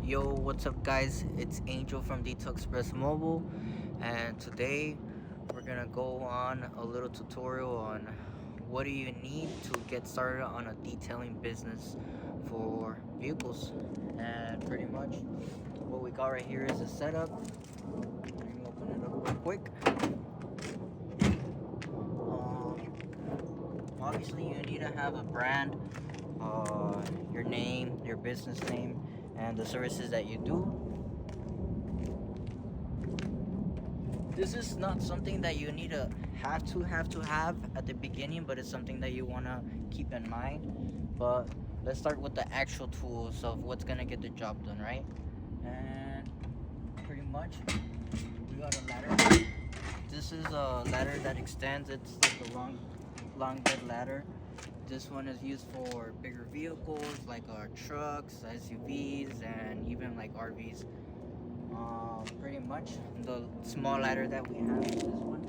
Yo, what's up, guys? It's Angel from Detail Express Mobile, and today we're gonna go on a little tutorial on what do you need to get started on a detailing business for vehicles. And pretty much what we got right here is a setup. Let me open it up real quick. Obviously, you need to have a brand, your name, your business name, and the services that you do. This is not something that you need to have at the beginning, but it's something that you want to keep in mind. But let's start with the actual tools of what's gonna get the job done, right? And pretty much we got a ladder. This is a ladder that extends. It's like a long bed ladder. This one is used for bigger vehicles like our trucks, SUVs, and even like RVs. Pretty much the small ladder that we have is this one.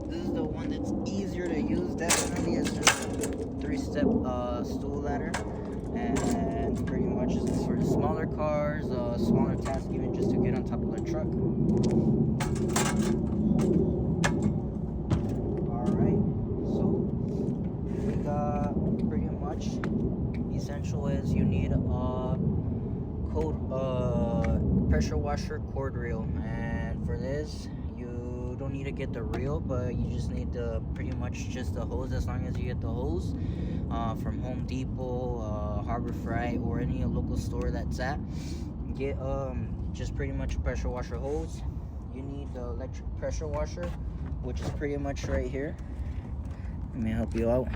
This is the one that's easier to use. Definitely, it's just a three-step stool ladder, and pretty much it's for the smaller cars, smaller tasks, even just to get on top of the truck. Essential is you need a pressure washer cord reel, and for this you don't need to get the reel, but you just need the pretty much just the hose. As long as you get the hose from Home Depot, Harbor Freight, or any local store that's at, get just pretty much a pressure washer hose. You need the electric pressure washer, which is pretty much right here. Let me help you out.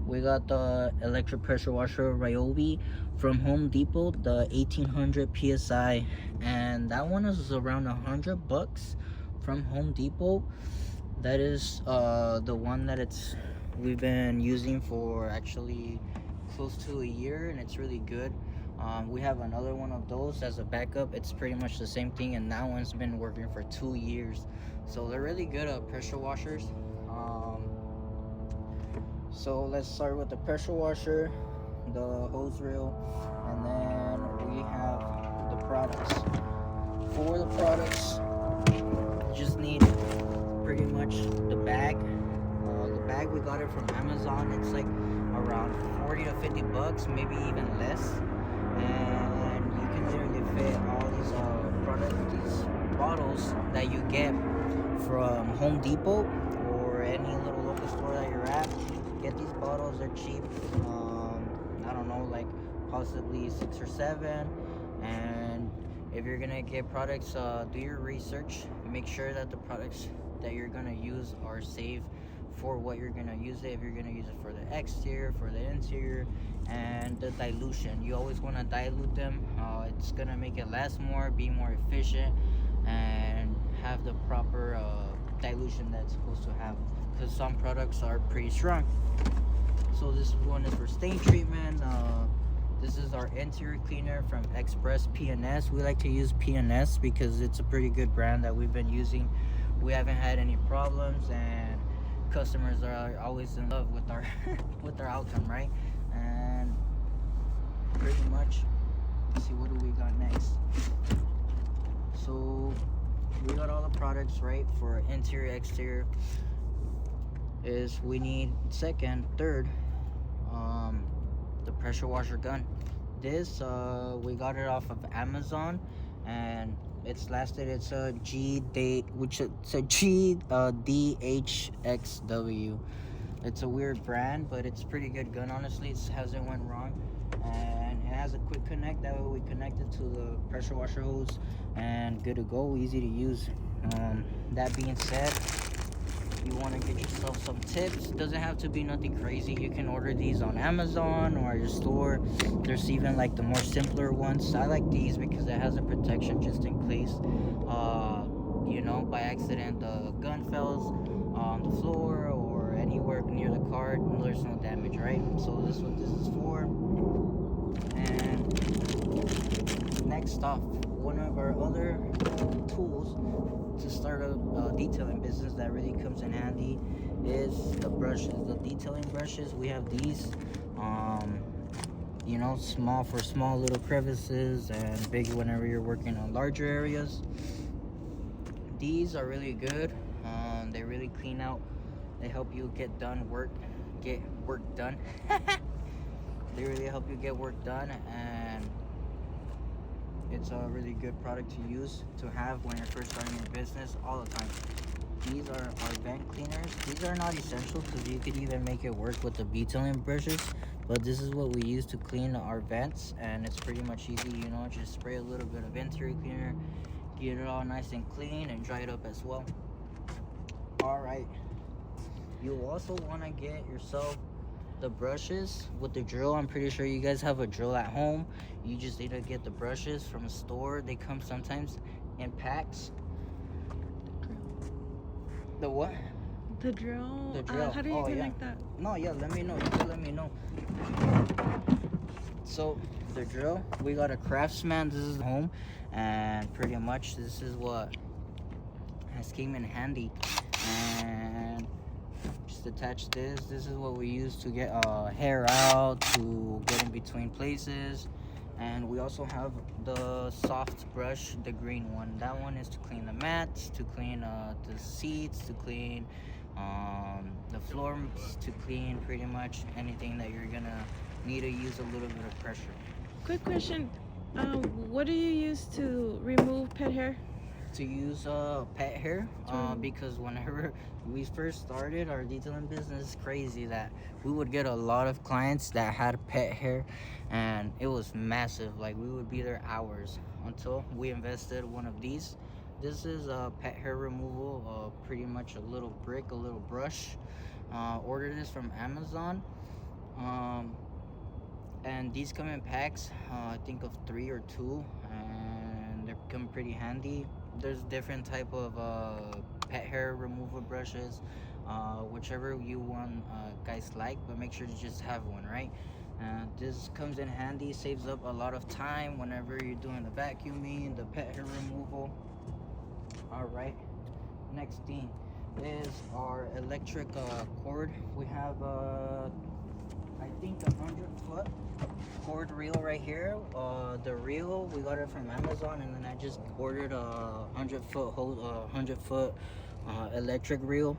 We got the electric pressure washer Ryobi from Home Depot, the 1800 PSI, and that one is around $100 from Home Depot. That is the one that we've been using for actually close to a year, and it's really good. We have another one of those as a backup. It's pretty much the same thing, and that one's been working for 2 years. So they're really good pressure washers. So let's start with the pressure washer, the hose reel, and then we have the products. For the products, you just need pretty much the bag. The bag, we got it from Amazon. It's like around 40 to 50 bucks, maybe even less. And you can literally fit all these bottles that you get from Home Depot or any little local store that you're at. Get these bottles, they're cheap. I don't know, like possibly 6 or 7. And if you're gonna get products, do your research. Make sure that the products that you're gonna use are safe for what you're gonna use it. If you're gonna use it for the exterior, for the interior, and the dilution, you always want to dilute them. It's gonna make it last more, be more efficient, and have the proper dilution that's supposed to have, because some products are pretty strong. So this one is for stain treatment. This is our interior cleaner from Express PNS. We like to use PNS because it's a pretty good brand that we've been using. We haven't had any problems, and customers are always in love with our with their outcome, right? And pretty much, let's see, what do we got next? So we got all the products, right? For interior, exterior, is we need third, the pressure washer gun. This we got it off of Amazon, and it's a G date, which it's a DHXW. It's a weird brand, but it's a pretty good gun, honestly. It hasn't went wrong, and it has a quick connect. That way we connect it to the pressure washer hose, and good to go, easy to use. That being said, you want to get yourself some tips. Doesn't have to be nothing crazy. You can order these on Amazon or your store. There's even like the more simpler ones. I like these because it has a protection just in case by accident the gun falls on the floor or anywhere near the car, there's no damage, right? So this is what this is for. And next off, one of our other tools to start a detailing business that really comes in handy is the brushes, the detailing brushes. We have these, small for small little crevices and big whenever you're working on larger areas. These are really good. They really clean out. They help you get work done. They really help you get work done, and it's a really good product to use to have when you're first starting your business all the time. These are our vent cleaners. These are not essential because you could even make it work with the detailing brushes, but this is what we use to clean our vents, and it's pretty much easy. Just spray a little bit of interior cleaner, get it all nice and clean, and dry it up as well. All right, you'll also want to get yourself the brushes with the drill. I'm pretty sure you guys have a drill at home. You just need to get the brushes from a store. They come sometimes in packs. The what? The drill. The drill. How do you connect that? No, yeah, let me know. You can let me know. So the drill, we got a Craftsman. This is home, and pretty much this is what has came in handy. And just attach this. This is what we use to get hair out, to get in between places. And we also have the soft brush, the green one. That one is to clean the mats, to clean the seats, to clean the floors, to clean pretty much anything that you're gonna need to use a little bit of pressure. Quick question. What do you use to remove pet hair? To use pet hair, because whenever we first started our detailing business, it's crazy that we would get a lot of clients that had pet hair, and it was massive. Like, we would be there hours until we invested one of these. This is a pet hair removal, pretty much a little brick, a little brush. Ordered this from Amazon, and these come in packs, I think of 3 or 2, and they come pretty handy. There's different type of pet hair removal brushes, whichever you want, guys like, but make sure to just have one, right? This comes in handy, saves up a lot of time whenever you're doing the vacuuming, the pet hair removal. All right, next thing is our electric cord. We have I think 100-foot cord reel right here. The reel, we got it from Amazon, and then I just ordered a 100-foot electric reel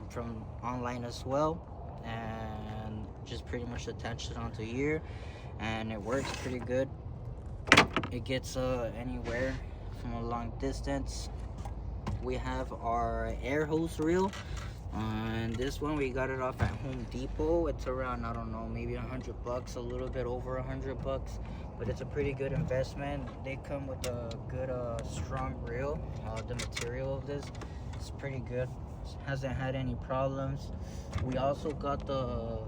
from online as well, and just pretty much attached it onto here, and it works pretty good. It gets anywhere from a long distance. We have our air hose reel. And this one, we got it off at Home Depot. It's around, I don't know, maybe $100, a little bit over $100, but it's a pretty good investment. They come with a good strong reel. The material of this is pretty good. Hasn't had any problems. We also got the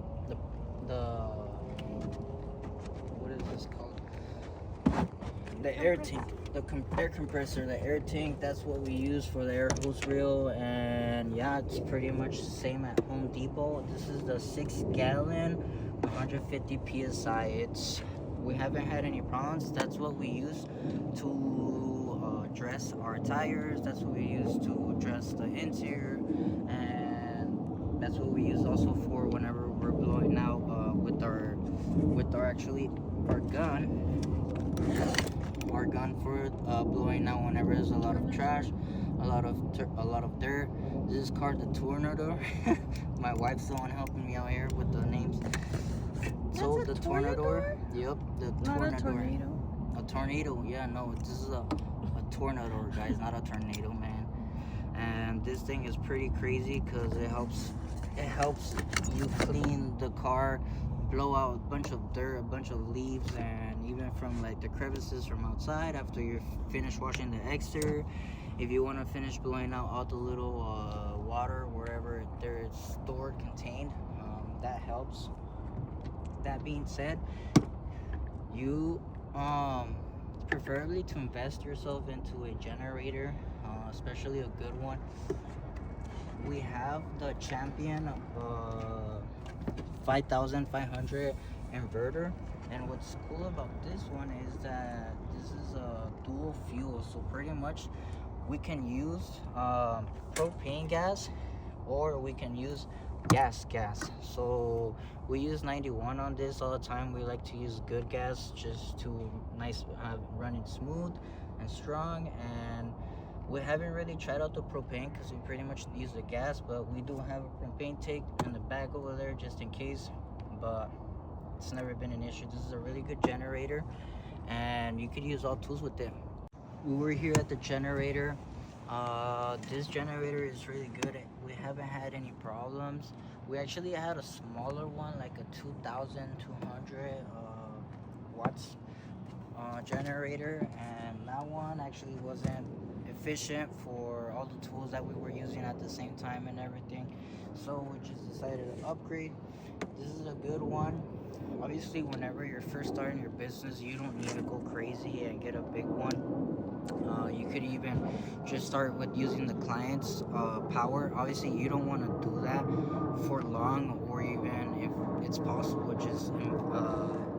what is this called? The air tank, the air compressor, the air tank. That's what we use for the air hose reel. And yeah, it's pretty much the same at Home Depot. This is the 6-gallon, 150 psi. We haven't had any problems. That's what we use to dress our tires. That's what we use to dress the interior, and that's what we use also for whenever we're blowing out with our gun for blowing out whenever there's a lot of trash, a lot of dirt. This is called the Tornador. My wife's the one helping me out here with the names. So the Tornador. Yep, the Tornador. Not a tornado. A tornado, yeah, no, this is a Tornador, guys, not a tornado, man. And this thing is pretty crazy because it helps you clean the car, blow out a bunch of dirt, a bunch of leaves, and even from like the crevices from outside after you're finished washing the exterior. If you want to finish blowing out all the little water wherever they're stored, contained, that helps. That being said, you preferably to invest yourself into a generator, especially a good one. We have the Champion 5500 inverter. And what's cool about this one is that this is a dual fuel, so pretty much we can use propane gas, or we can use gas. So we use 91 on this all the time. We like to use good gas just to run it smooth and strong. And we haven't really tried out the propane because we pretty much use the gas, but we do have a propane tank in the back over there just in case. But it's never been an issue. This is a really good generator, and you could use all tools with it. We were here at the generator. This generator is really good. We haven't had any problems. We actually had a smaller one, like a 2,200 watts generator, and that one actually wasn't efficient for all the tools that we were using at the same time and everything. So we just decided to upgrade. This is a good one. Obviously, whenever you're first starting your business, you don't need to go crazy and get a big one. You could even just start with using the client's power. Obviously, you don't want to do that for long, or even if it's possible, just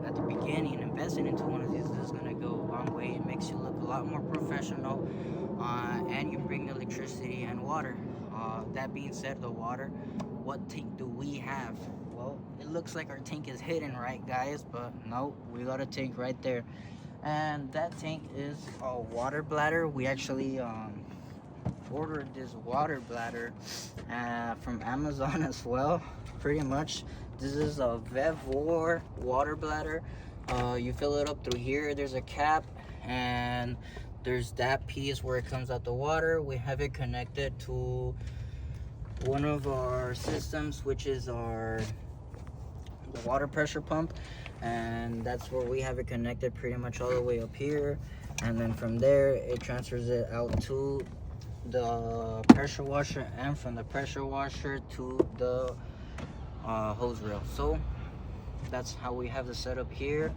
at the beginning, investing into one of these is going to go a long way. It makes you look a lot more professional, and you bring electricity and water. That being said, the water, what tank do we have? Well, it looks like our tank is hidden, right, guys? But no, we got a tank right there. And that tank is a water bladder. We actually ordered this water bladder from Amazon as well. Pretty much, this is a Vevor water bladder. You fill it up through here. There's a cap, and there's that piece where it comes out the water. We have it connected to one of our systems, which is the water pressure pump, and that's where we have it connected pretty much all the way up here. And then from there it transfers it out to the pressure washer, and from the pressure washer to the hose reel. So that's how we have the setup here.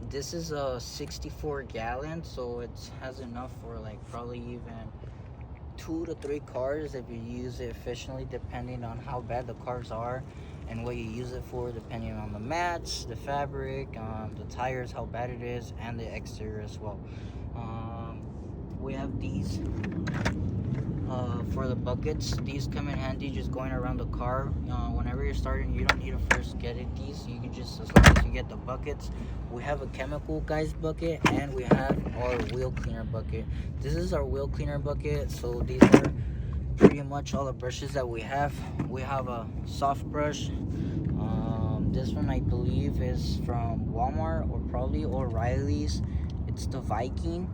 This is a 64 gallon, so it has enough for like probably even 2 to 3 cars if you use it efficiently, depending on how bad the cars are and what you use it for, depending on the mats, the fabric, the tires, how bad it is, and the exterior as well. We have these for the buckets. These come in handy just going around the car. Whenever you're starting, you don't need to first get it these. You can just, as long as you get the buckets. We have a chemical guys bucket, and we have our wheel cleaner bucket. This is our wheel cleaner bucket. So these are pretty much all the brushes that we have. We have a soft brush. This one I believe is from Walmart or probably O'Reilly's. It's the Viking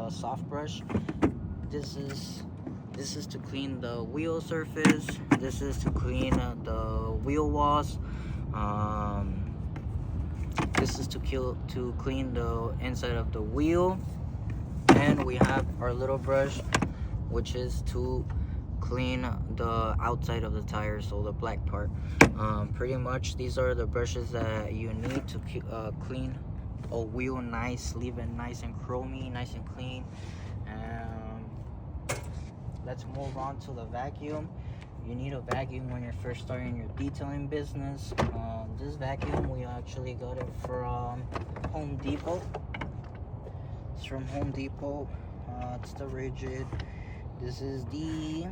soft brush. This is to clean the wheel surface. This is to clean the wheel walls. This is to clean the inside of the wheel. And we have our little brush, which is to clean the outside of the tire, so the black part. Pretty much these are the brushes that you need to clean a wheel nice, leave it nice and chromy, nice and clean. Let's move on to the vacuum. You need a vacuum when you're first starting your detailing business. This vacuum, we actually got it from Home Depot. It's from Home Depot. It's the Rigid. This is the,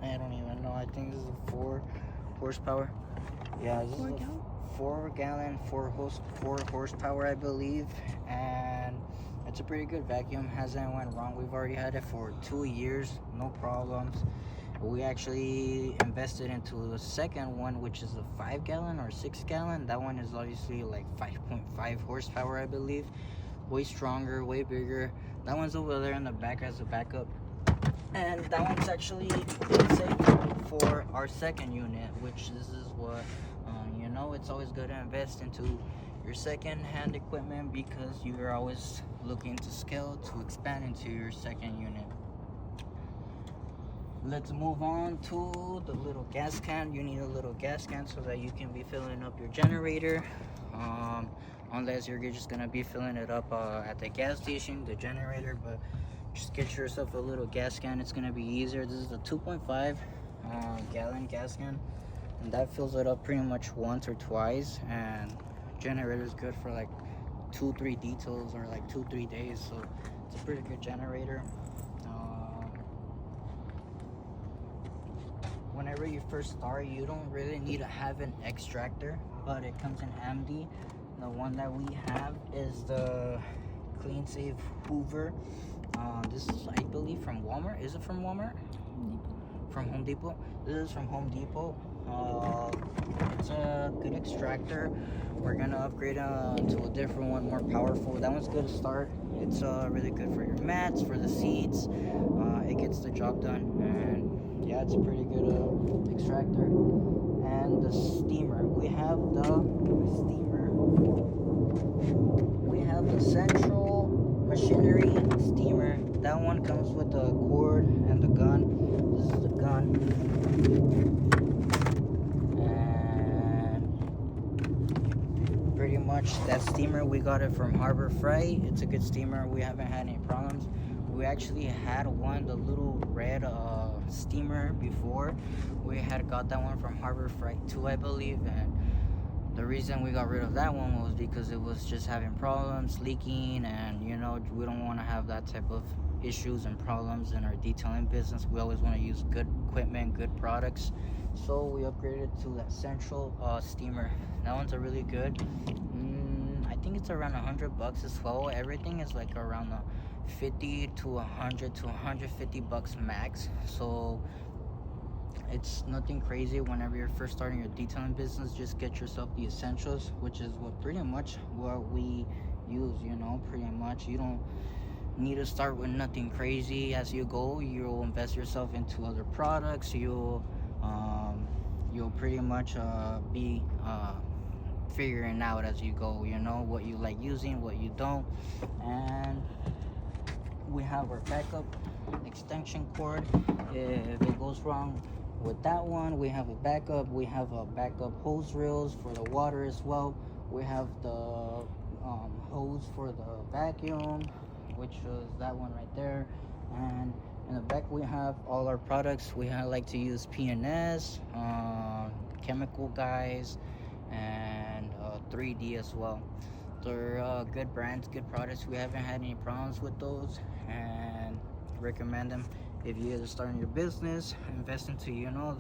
I don't even know, I think this is a 4 horsepower. Yeah, this is a 4 gallon, 4 horsepower, I believe. And it's a pretty good vacuum. Hasn't went wrong. We've already had it for 2 years, no problems. We actually invested into the second one, which is a 5 gallon or 6 gallon. That one is obviously like 5.5 horsepower, I believe. Way stronger, way bigger. That one's over there in the back as a backup. And that one's actually for our second unit, which this is what, it's always good to invest into your second-hand equipment, because you're always looking to scale to expand into your second unit. Let's move on to the little gas can. You need a little gas can so that you can be filling up your generator, unless you're just gonna be filling it up at the gas station, the generator. But just get yourself a little gas can. It's gonna be easier. This is a 2.5 gallon gas can. and that fills it up pretty much once or twice. And generator is good for like 2-3 details or like 2-3 days, so it's a pretty good generator. Whenever you first start, you don't really need to have an extractor, but it comes in handy. The one that we have is the Clean Save Hoover. This is, I believe, from Walmart. Is it from Walmart? From Home Depot. This is from Home Depot. It's a good extractor. We're gonna upgrade to a different one, more powerful. That one's good to start. It's really good for your mats, for the seats. It gets the job done, and yeah, it's a pretty good extractor. And the steamer. We have the steamer. We have the Central Machinery steamer. That one comes with the cord and the gun. This is the gun. And pretty much that steamer, we got it from Harbor Freight. It's a good steamer. We haven't had any problems. We actually had one, the little red steamer before. We had got that one from Harbor Freight too, I believe. And the reason we got rid of that one was because it was just having problems, leaking, and you know, we don't want to have that type of issues and problems in our detailing business. We always want to use good equipment, good products. So we upgraded to that Central steamer. That one's a really good. I think it's around $100 as well. Everything is like around the 50 to 100 to 150 bucks max. So it's nothing crazy. Whenever you're first starting your detailing business, just get yourself the essentials, which is what pretty much what we use, you know. Pretty much you don't need to start with nothing crazy. As you go, you'll invest yourself into other products. You'll pretty much be figuring out as you go, you know, what you like using, what you don't. And we have our backup extension cord. If it goes wrong with that one, we have a backup. We have a backup hose reels for the water as well. We have the hose for the vacuum, which is that one right there. And in the back we have all our products. We like to use P&S, Chemical Guys, and 3D as well. They're good brands, good products. We haven't had any problems with those, and recommend them if you're either starting your business, invest into, you know,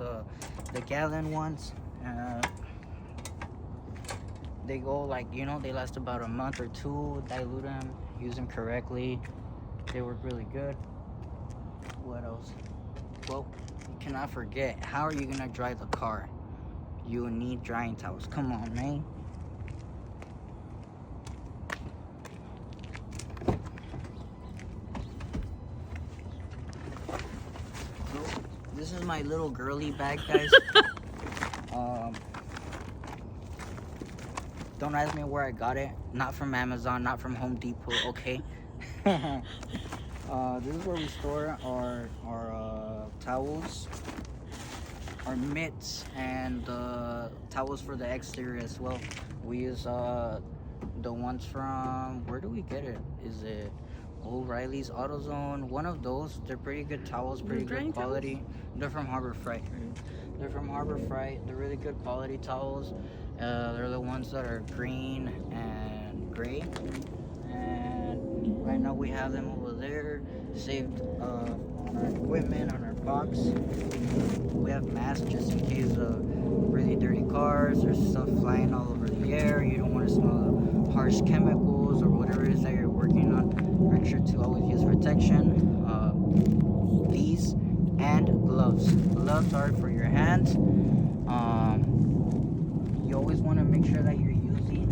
the gallon ones. They go like, you know, they last about a month or two. Dilute them, use them correctly. They work really good. What else? Well, you cannot forget, how are you gonna dry the car? You will need drying towels. Come on, man. This is my little girly bag, guys. Don't ask me where I got it. Not from Amazon, not from Home Depot, okay? This is where we store our towels, our mitts, and towels for the exterior as well. We use the ones from, where do we get it? Is it O'Reilly's AutoZone? One of those. They're pretty good towels, pretty good quality. Towels? They're from Harbor Freight. They're from Harbor Freight. They're really good quality towels. They're the ones that are green and gray. And right now we have them over there, saved on our equipment, on our box. We have masks just in case of really dirty cars. There's stuff flying all over the air. You don't want to smell the harsh chemicals or whatever it is that you're working on. Make sure to always use protection. These and gloves. Gloves are for your hands. You always want to make sure that you're using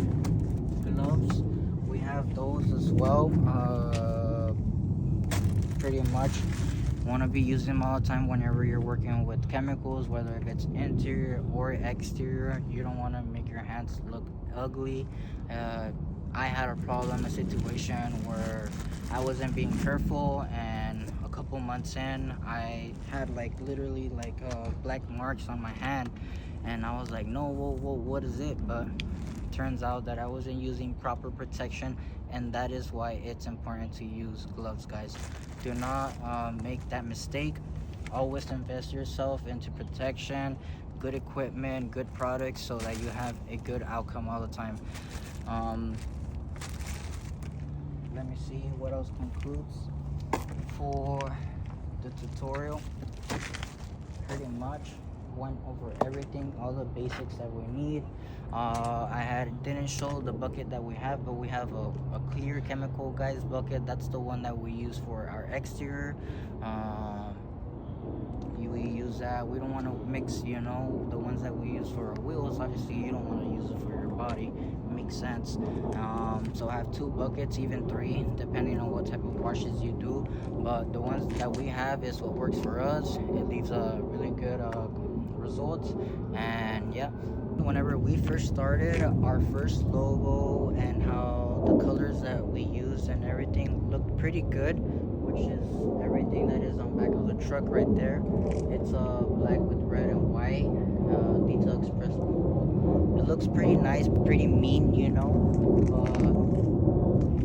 gloves. We have those as well. Pretty much want to be using them all the time whenever you're working with chemicals, whether if it's interior or exterior. You don't want to make your hands look ugly. I had a situation where I wasn't being careful, and a couple months in, I had literally black marks on my hand, and I was like, no, whoa, what is it? But turns out that I wasn't using proper protection, and that is why it's important to use gloves, guys. Do not make that mistake. Always invest yourself into protection. good equipment, good products, so that you have a good outcome all the time. Let me see what else concludes for the tutorial. Pretty much went over everything, all the basics that we need. Didn't show the bucket that we have, but we have a clear chemical guys bucket. That's the one that we use for our exterior. We use that. We don't want to mix, the ones that we use for our wheels. Obviously you don't want to use it for your body. It makes sense. So I have 2 buckets, even 3, depending on what type of washes you do, but the ones that we have is what works for us. It leaves a really good results. And yeah, whenever we first started, our first logo and how the colors that we used and everything looked pretty good, which is everything that is on back of the truck right there. It's black with red and white, Detail Express. It looks pretty nice, pretty mean,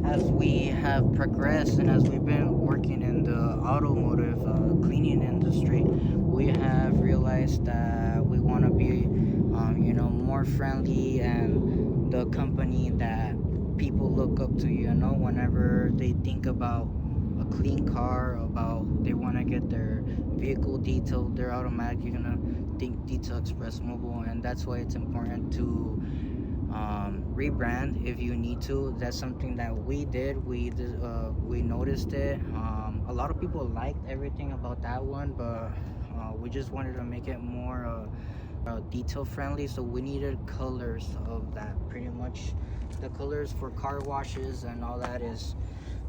as we have progressed and as we've been working in the automotive cleaning industry, we have realized that we want to be more friendly and the company that people look up to, whenever they think about a clean car, about they want to get their vehicle detailed, they're automatically gonna think Detail Express Mobile. And that's why it's important to rebrand if you need to. That's something that we did. We noticed it. A lot of people liked everything about that one, but we just wanted to make it more detail friendly, so we needed colors of that. Pretty much the colors for car washes and all that is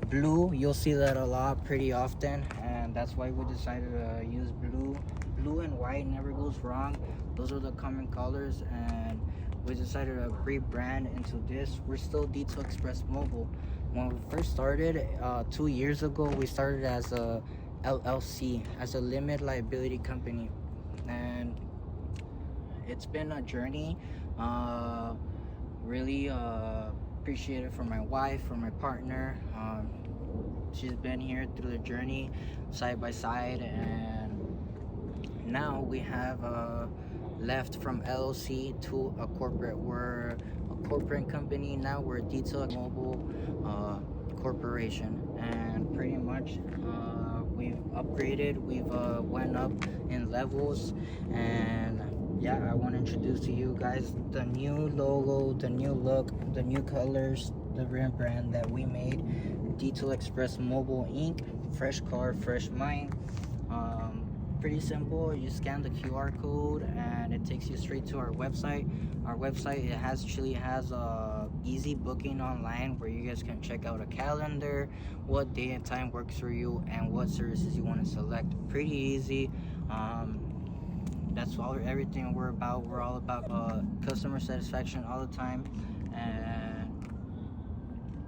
blue. You'll see that a lot pretty often, and that's why we decided to use blue and white. Never goes wrong. Those are the common colors, and we decided to rebrand into this. We're still Detail Express Mobile. When we first started 2 years ago, we started as a LLC, as a limited liability company, and it's been a journey. Really appreciate it for my wife, for my partner. She's been here through the journey side by side, and now we have left from LLC to a corporate. We're a corporate company now. We're a Detail Mobile corporation, and pretty much we've upgraded. We've went up in levels, and yeah, I want to introduce to you guys the new logo, the new look, the new colors, the rebrand that we made. Detail Express Mobile Inc. Fresh car, fresh mind. Pretty simple. You scan the QR code and it takes you straight to our website. Our website, it actually has easy booking online where you guys can check out a calendar, what day and time works for you, and what services you want to select. Pretty easy. That's everything we're about. We're all about customer satisfaction all the time, and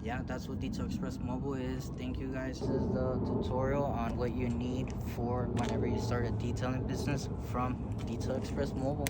yeah, that's what Detail Express Mobile is. Thank you guys. This is the tutorial on what you need for whenever you start a detailing business from Detail Express Mobile.